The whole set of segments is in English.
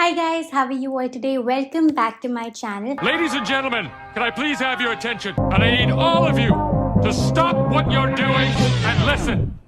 Hi guys, how are you all today? Welcome back to my channel. Ladies and gentlemen, can I please have your attention? And I need all of you to stop what you're doing and listen.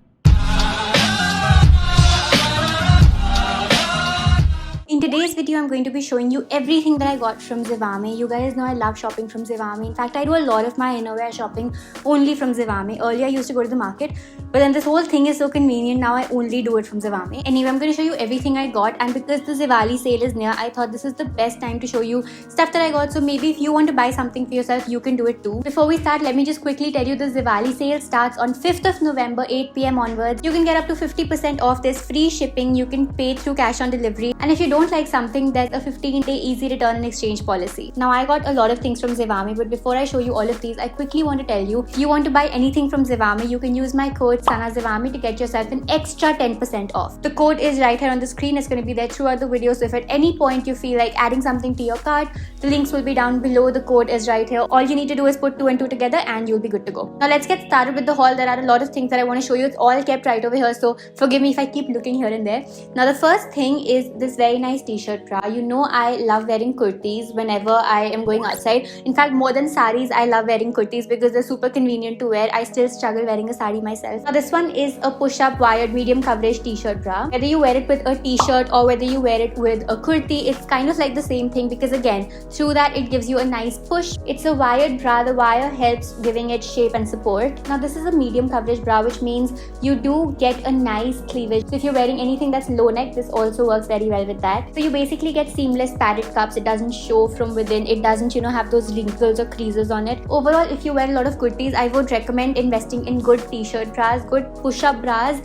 In today's video, I'm going to be showing you everything that I got from Zivame. You guys know I love shopping from Zivame. In fact, I do a lot of my innerwear shopping only from Zivame. Earlier, I used to go to the market, but then this whole thing is so convenient. Now I only do it from Zivame. Anyway, I'm going to show you everything I got, and because the Diwali sale is near, I thought this is the best time to show you stuff that I got. So maybe if you want to buy something for yourself, you can do it too. Before we start, let me just quickly tell you the Diwali sale starts on 5th of November, 8 PM onwards. You can get up to 50% off. There's free shipping. You can pay through cash on delivery. And if you don't like something, there's a 15-day easy return and exchange policy. Now, I got a lot of things from Zivame, but before I show you all of these, I quickly want to tell you, if you want to buy anything from Zivame, you can use my code SANAZIVAME to get yourself an extra 10% off. The code is right here on the screen. It's going to be there throughout the video. So if at any point you feel like adding something to your cart, the links will be down below. The code is right here. All you need to do is put 2 and 2 together and you'll be good to go. Now, let's get started with the haul. There are a lot of things that I want to show you. It's all kept right over here, so forgive me if I keep looking here and there. Now, the first thing is this very nice t-shirt bra. You know I love wearing kurtis whenever I am going outside. In fact, more than saris, I love wearing kurtis because they're super convenient to wear. I still struggle wearing a sari myself. Now, this one is a push-up wired medium coverage t-shirt bra. Whether you wear it with a t-shirt or whether you wear it with a kurti, it's kind of like the same thing because again, through that it gives you a nice push. It's a wired bra. The wire helps giving it shape and support. Now, this is a medium coverage bra, which means you do get a nice cleavage. So if you're wearing anything that's low neck, this also works very well with that. So you basically get seamless padded cups. It doesn't show from within. It doesn't, have those wrinkles or creases on it. Overall, if you wear a lot of kurtis, I would recommend investing in good t-shirt bras, good push-up bras.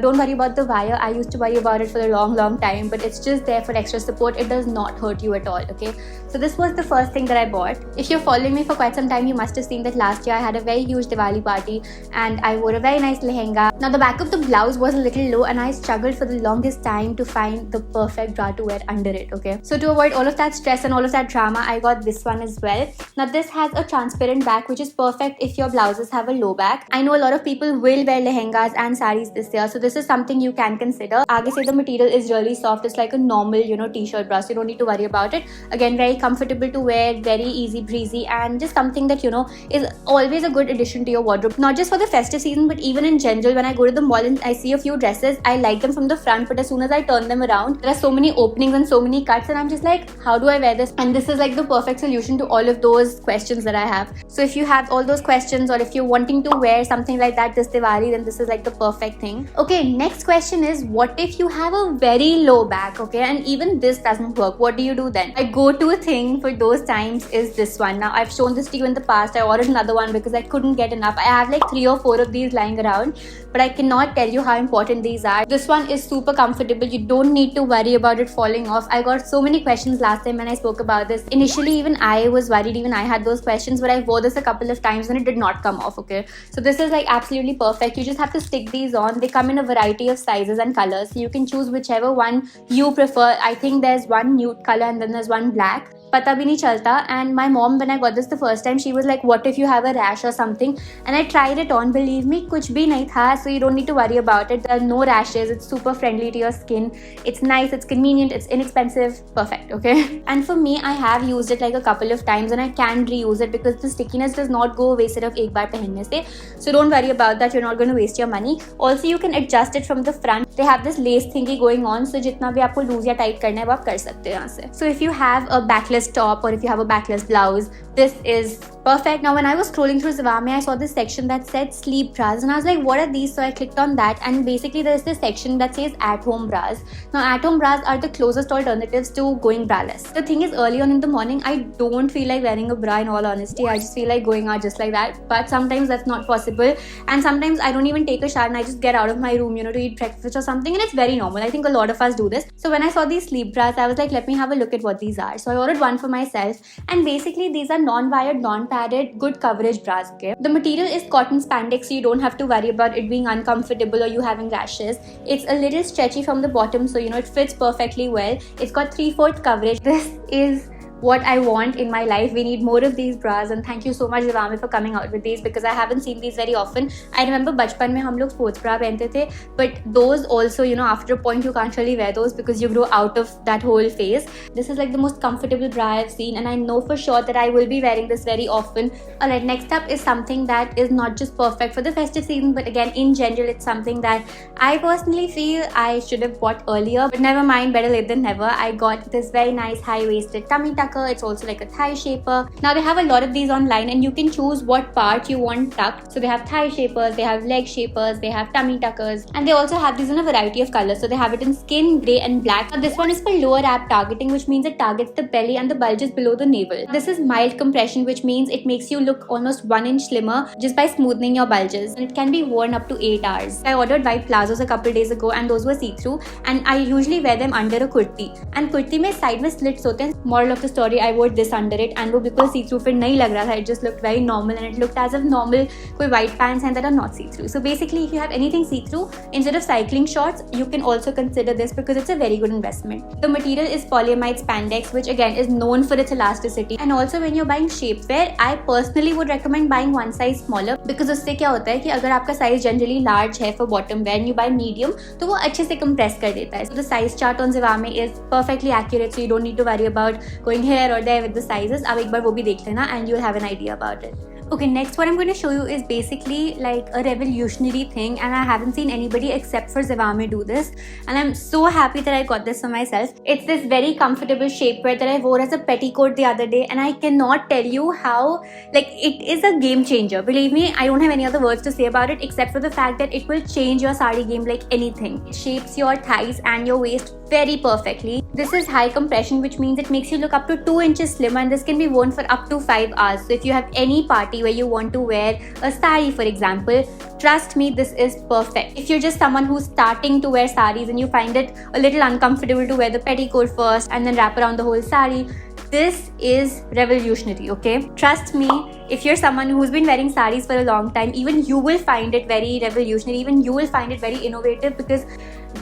Don't worry about the wire. I used to worry about it for a long time, but it's just there for extra support. It does not hurt you at all, okay? So this was the first thing that I bought. If you're following me for quite some time, you must have seen that last year I had a very huge Diwali party and I wore a very nice lehenga. Now, the back of the blouse was a little low and I struggled for the longest time to find the perfect bra to wear under it, okay? So to avoid all of that stress and all of that drama, I got this one as well. Now, this has a transparent back, which is perfect if your blouses have a low back. I know a lot of people will wear lehengas and saris this year, so this is something you can consider. Aage se the material is really soft. It's like a normal, t-shirt bra, so you don't need to worry about it. Again, very comfortable to wear, very easy breezy, and just something that, is always a good addition to your wardrobe. Not just for the festive season, but even in general. When I go to the mall and I see a few dresses, I like them from the front, but as soon as I turn them around, there are so many openings and so many cuts, and I'm just like, how do I wear this? And this is like the perfect solution to all of those questions that I have. So if you have all those questions, or if you're wanting to wear something like that this Diwali, then this is like the perfect thing. Okay, next question is, what if you have a very low back, okay, and even this doesn't work? What do you do then? My go-to thing for those times is this one. Now, I've shown this to you in the past. I ordered another one because I couldn't get enough. I have like 3 or 4 of these lying around, but I cannot tell you how important these are. This one is super comfortable. You don't need to worry about it falling off. I got so many questions last time when I spoke about this. Initially, even I was worried. Even I had those questions, but I wore this a couple of times and it did not come off, okay? So this is like absolutely perfect. You just have to stick these on. They come in a variety of sizes and colors, so you can choose whichever one you prefer. I think there's one nude color and then there's one black. Pata bhi nahi chalta. And my mom, when I got this the first time, she was like, what if you have a rash or something? And I tried it on. Believe me, kuch bhi nahi tha, so you don't need to worry about it. There are no rashes. It's super friendly to your skin. It's nice, it's convenient, it's inexpensive. Perfect, okay? And for me, I have used it like a couple of times and I can reuse it because the stickiness does not go away sirf ek baar pehenne se. So don't worry about that. You're not going to waste your money. Also, you can adjust it from the front. They have this lace thingy going on, so jitna bhi aapko loose ya tight karna hai, wo aap kar sakte ho yahan se. So if you have a backless top or if you have a backless blouse, this is perfect. Now, when I was scrolling through Zivame, I saw this section that said sleep bras and I was like, what are these? So I clicked on that and basically there's this section that says at-home bras. Now, at-home bras are the closest alternatives to going braless. The thing is, early on in the morning, I don't feel like wearing a bra in all honesty. I just feel like going out just like that. But sometimes that's not possible. And sometimes I don't even take a shower and I just get out of my room, to eat breakfast or something. And it's very normal. I think a lot of us do this. So when I saw these sleep bras, I was like, let me have a look at what these are. So I ordered one for myself. And basically, these are non-wired, non-padded, good coverage bras, okay? The material is cotton spandex, so you don't have to worry about it being uncomfortable or you having rashes. It's a little stretchy from the bottom, so it fits perfectly well. It's got 3/4 coverage. This is what I want in my life. We need more of these bras, and thank you so much Zivame for coming out with these because I haven't seen these very often. I remember बचपन में हम लोग sports bra पहनते थे, but those also, you know, after a point you can't really wear those because you grow out of that whole phase. This is like the most comfortable bra I've seen, and I know for sure that I will be wearing this very often. Alright, next up is something that is not just perfect for the festive season, but again in general it's something that I personally feel I should have bought earlier, but never mind, better late than never. I got this very nice high-waisted tummy tucker. It's also like a thigh shaper. Now they have a lot of these online and you can choose what part you want tucked. So they have thigh shapers, they have leg shapers, they have tummy tuckers, and they also have these in a variety of colors. So they have it in skin, grey and black. Now this one is for lower ab targeting, which means it targets the belly and the bulges below the navel. This is mild compression, which means it makes you look almost 1 inch slimmer just by smoothing your bulges, and it can be worn up to 8 hours. I ordered white plazos a couple days ago and those were see-through, and I usually wear them under a kurti, and kurti में side में slits होते हैं. Moral of the story, I wore this under it and वो बिल्कुल see-through फिर नहीं लग रहा था. It just looked very normal and it looked as if normal कोई white pants हैं that are not see-through. So basically if you have anything see-through, instead of cycling shorts, you can also consider this because it's a very good investment. The material is polyamide spandex, which again is known for its elasticity, and also when you're buying shapewear, I personally would recommend buying one size smaller because उससे क्या होता है कि अगर आपका size generally large है for bottom wear and you buy medium, तो वो अच्छे से compress कर देता है. So the size chart on Zivame is perfectly accurate, so you don't need to worry about going here or there with the sizes. आप एक बार वो भी देख लेना and you'll have an idea about it. Okay, next what I'm going to show you is basically like a revolutionary thing, and I haven't seen anybody except for Zivame do this, and I'm so happy that I got this for myself. It's this very comfortable shapewear that I wore as a petticoat the other day, and I cannot tell you how, like, it is a game changer. Believe me, I don't have any other words to say about it except for the fact that it will change your sari game like anything. It shapes your thighs and your waist very perfectly. This is high compression, which means it makes you look up to 2 inches slimmer, and this can be worn for up to 5 hours. So if you have any party where you want to wear a sari, for example, trust me, this is perfect. If you're just someone who's starting to wear saris and you find it a little uncomfortable to wear the petticoat first and then wrap around the whole sari, this is revolutionary, okay? Trust me, if you're someone who's been wearing saris for a long time, even you will find it very revolutionary, even you will find it very innovative, because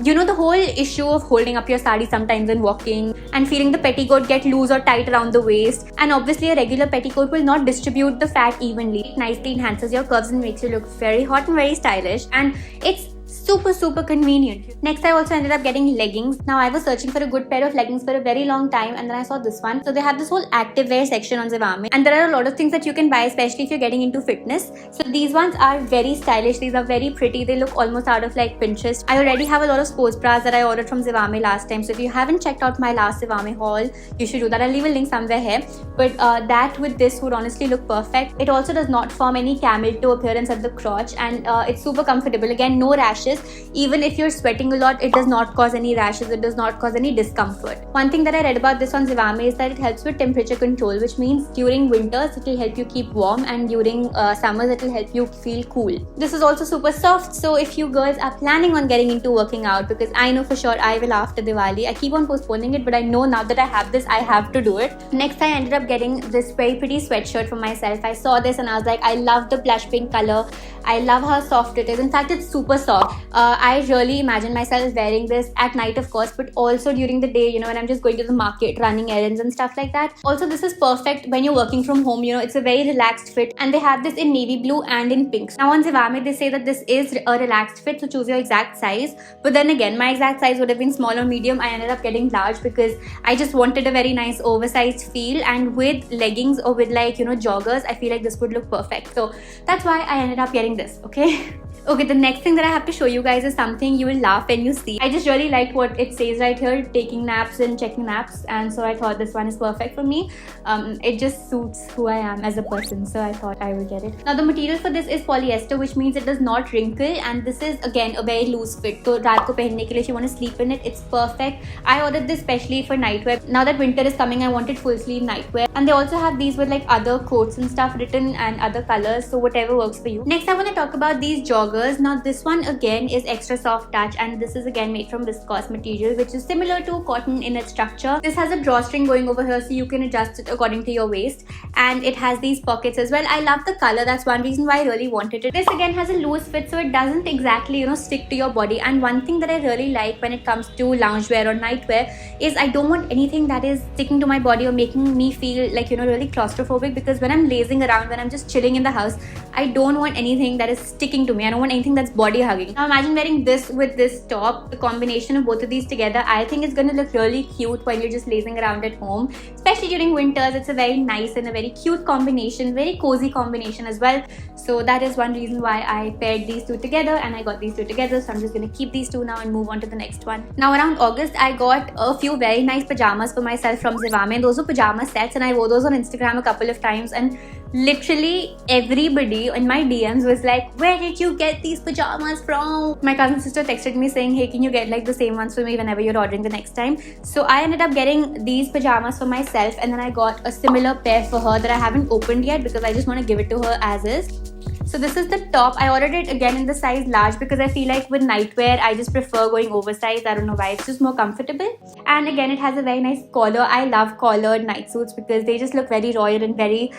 you know the whole issue of holding up your sari sometimes when walking and feeling the petticoat get loose or tight around the waist, and obviously a regular petticoat will not distribute the fat evenly. It nicely enhances your curves and makes you look very hot and very stylish, and it's super convenient. Next I also ended up getting leggings. Now I was searching for a good pair of leggings for a very long time, and then I saw this one. So they have this whole activewear section on Zivame, and there are a lot of things that you can buy, especially if you're getting into fitness. So these ones are very stylish, these are very pretty, they look almost out of like Pinterest. I already have a lot of sports bras that I ordered from Zivame last time, so if you haven't checked out my last Zivame haul, you should do that. I'll leave a link somewhere here. But that with this would honestly look perfect. It also does not form any camel toe appearance at the crotch, and it's super comfortable. Again, no rashes. Even if you're sweating a lot, it does not cause any rashes, it does not cause any discomfort. One thing that I read about this on Zivame is that it helps with temperature control, which means during winters it will help you keep warm, and during summers it will help you feel cool. This is also super soft, so if you girls are planning on getting into working out, because I know for sure I will after Diwali, I keep on postponing it, but I know now that I have this, I have to do it. Next I ended up getting this very pretty sweatshirt for myself. I saw this and I was like, I love the blush pink color, I love how soft it is. In fact, it's super soft. I really imagine myself wearing this at night, of course, but also during the day, you know, when I'm just going to the market, running errands and stuff like that. Also, this is perfect when you're working from home, you know, it's a very relaxed fit, and they have this in navy blue and in pinks. Now on Zivame, they say that this is a relaxed fit, so choose your exact size. But then again, my exact size would have been small or medium. I ended up getting large because I just wanted a very nice oversized feel, and with leggings or with, like, you know, joggers, I feel like this would look perfect. So that's why I ended up getting this, okay? Okay, the next thing that I have to show you guys is something you will laugh when you see. I just really liked what it says right here, taking naps and checking naps, and so I thought this one is perfect for me. It just suits who I am as a person, so I thought I would get it. Now the material for this is polyester, which means it does not wrinkle, and this is again a very loose fit. So raat ko pehnne ke liye, if you want to sleep in it, it's perfect. I ordered this specially for nightwear. Now that winter is coming, I wanted full sleeve nightwear, and they also have these with like other coats and stuff written and other colors, so whatever works for you. Next I want to talk about these joggers. joggers. Now this one again is extra soft touch, and this is again made from viscose material, which is similar to cotton in its structure. This has a drawstring going over here, so you can adjust it according to your waist, and it has these pockets as well. I love the color. That's one reason why I really wanted it. This again has a loose fit, so it doesn't exactly stick to your body. And one thing that I really like when it comes to loungewear or nightwear is I don't want anything that is sticking to my body or making me feel like really claustrophobic, because when I'm lazing around, when I'm just chilling in the house, I don't want anything that is sticking to me. I don't want anything that's body hugging. Now imagine wearing this with this top. The combination of both of these together, I think it's going to look really cute when you're just lazing around at home, especially during winters. It's a very nice and a very cute combination, very cozy combination as well. So that is one reason why I paired these two together, and I got these two together. So I'm just going to keep these two now and move on to the next one. Now around August, I got a few very nice pajamas for myself from Zivame. Those were pajama sets, and I wore those on Instagram a couple of times, and literally everybody in my DMs was like, where did you get these pajamas from? My cousin sister texted me saying, hey, can you get like the same ones for me whenever you're ordering the next time? So I ended up getting these pajamas for myself, and then I got a similar pair for her that I haven't opened yet because I just want to give it to her as is. So this is the top. I ordered it again in the size large because I feel like with nightwear, I just prefer going oversized. I don't know why, it's just more comfortable. And again, it has a very nice collar. I love collared night suits because they just look very royal and very,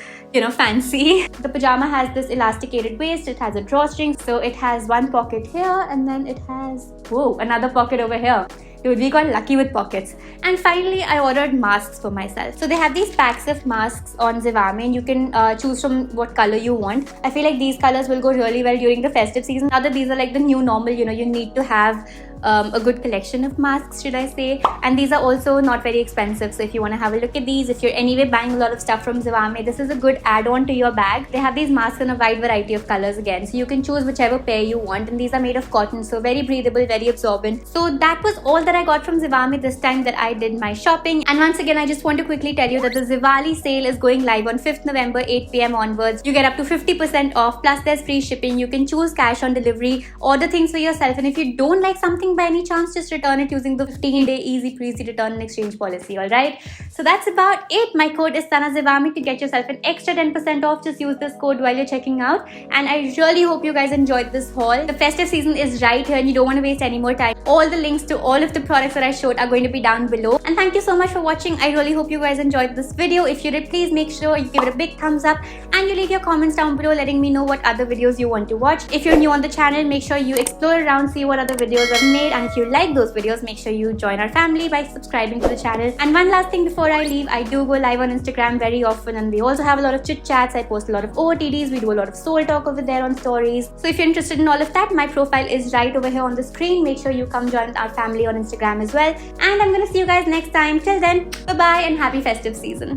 fancy. The pajama has this elasticated waist. It has a drawstring. So it has one pocket here, and then it has, another pocket over here. Dude, we got lucky with pockets. And finally, I ordered masks for myself. So they have these packs of masks on Zivame, and you can choose from what color you want. I feel like these colors will go really well during the festive season. Now that these are like the new normal, you need to have a good collection of masks, should I say. And these are also not very expensive. So if you want to have a look at these, if you're anyway buying a lot of stuff from Zivame, this is a good add-on to your bag. They have these masks in a wide variety of colors again. So you can choose whichever pair you want. And these are made of cotton, so very breathable, very absorbent. So that was all that I got from Zivame this time that I did my shopping. And once again, I just want to quickly tell you that the Diwali sale is going live on 5th November, 8 PM onwards. You get up to 50% off, plus there's free shipping. You can choose cash on delivery, order things for yourself, and if you don't like something by any chance, just return it using the 15-day easy breezy return and exchange policy. Alright, so that's about it. My code is Sana Zivame to get yourself an extra 10% off. Just use this code while you're checking out, and I really hope you guys enjoyed this haul. The festive season is right here and you don't want to waste any more time. All the links to all of the products that I showed are going to be down below. And thank you so much for watching. I really hope you guys enjoyed this video. If you did, please make sure you give it a big thumbs up and you leave your comments down below letting me know what other videos you want to watch. If you're new on the channel, make sure you explore around, see what other videos I've made, and if you like those videos, make sure you join our family by subscribing to the channel. And one last thing before I leave, I do go live on Instagram very often, and we also have a lot of chit chats. I post a lot of OOTDs. We do a lot of soul talk over there on stories. So if you're interested in all of that, my profile is right over here on the screen. Make sure you come join our family on Instagram as well. And I'm gonna see you guys next time. Till then, bye bye and happy festive season.